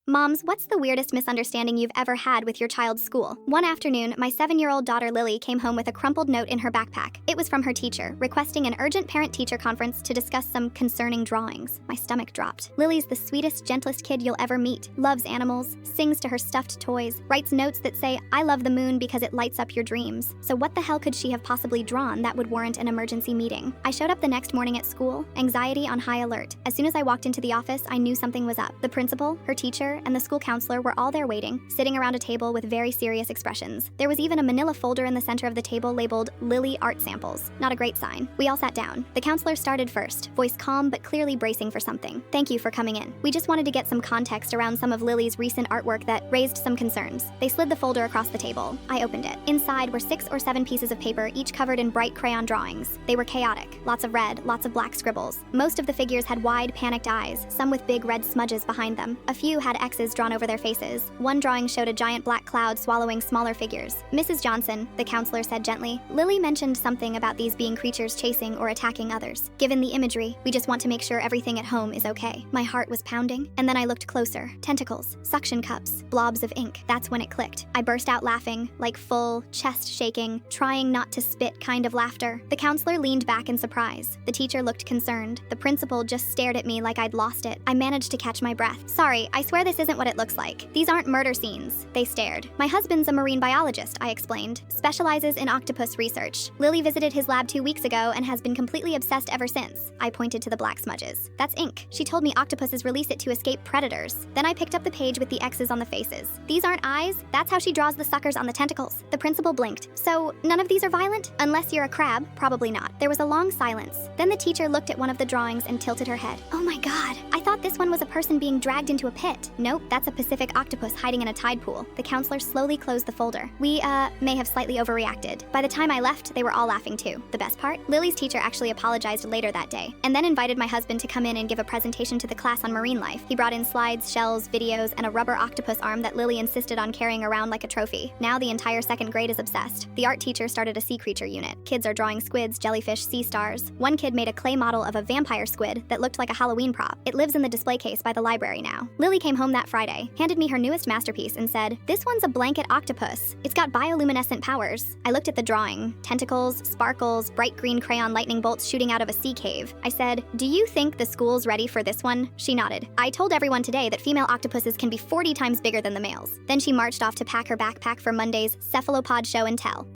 Moms, what's the weirdest misunderstanding you've ever had with your child's school? One afternoon, my 7-year-old daughter Lily came home with a crumpled note in her backpack. It was from her teacher, requesting an urgent parent-teacher conference to discuss some concerning drawings. My stomach dropped. Lily's the sweetest, gentlest kid you'll ever meet, loves animals, sings to her stuffed toys, writes notes that say, "I love the moon because it lights up your dreams." So what the hell could she have possibly drawn that would warrant an emergency meeting? I showed up the next morning at school, anxiety on high alert. As soon as I walked into the office, I knew something was up. The principal, her teacher, and the school counselor were all there waiting, sitting around a table with very serious expressions. There was even a manila folder in the center of the table labeled Lily Art Samples. Not a great sign. We all sat down. The counselor started first, voice calm but clearly bracing for something. "Thank you for coming in. We just wanted to get some context around some of Lily's recent artwork that raised some concerns." They slid the folder across the table. I opened it. Inside were 6 or 7 pieces of paper, each covered in bright crayon drawings. They were chaotic. Lots of red, lots of black scribbles. Most of the figures had wide, panicked eyes, some with big red smudges behind them. A few had X's drawn over their faces. One drawing showed a giant black cloud swallowing smaller figures. "Mrs. Johnson," the counselor said gently, "Lily mentioned something about these being creatures chasing or attacking others. Given the imagery, we just want to make sure everything at home is okay." My heart was pounding, and then I looked closer. Tentacles, suction cups, blobs of ink. That's when it clicked. I burst out laughing, like full, chest shaking, trying not to spit kind of laughter. The counselor leaned back in surprise. The teacher looked concerned. The principal just stared at me like I'd lost it. I managed to catch my breath. "Sorry, I swear this isn't what it looks like. These aren't murder scenes." They stared. "My husband's a marine biologist," I explained. "Specializes in octopus research. Lily visited his lab 2 weeks ago and has been completely obsessed ever since." I pointed to the black smudges. "That's ink. She told me octopuses release it to escape predators." Then I picked up the page with the X's on the faces. "These aren't eyes. That's how she draws the suckers on the tentacles." The principal blinked. "So, none of these are violent? Unless you're a crab, probably not." There was a long silence. Then the teacher looked at one of the drawings and tilted her head. "Oh my God, I thought this one was a person being dragged into a pit." "Nope, that's a Pacific octopus hiding in a tide pool." The counselor slowly closed the folder. "We, may have slightly overreacted." By the time I left, they were all laughing too. The best part? Lily's teacher actually apologized later that day, and then invited my husband to come in and give a presentation to the class on marine life. He brought in slides, shells, videos, and a rubber octopus arm that Lily insisted on carrying around like a trophy. Now the entire 2nd grade is obsessed. The art teacher started a sea creature unit. Kids are drawing squids, jellyfish, sea stars. One kid made a clay model of a vampire squid that looked like a Halloween prop. It lives in the display case by the library now. Lily came home that Friday, handed me her newest masterpiece and said, "This one's a blanket octopus. It's got bioluminescent powers." I looked at the drawing. Tentacles, sparkles, bright green crayon lightning bolts shooting out of a sea cave. I said, "Do you think the school's ready for this one?" She nodded. "I told everyone today that female octopuses can be 40 times bigger than the males." Then she marched off to pack her backpack for Monday's cephalopod show and tell.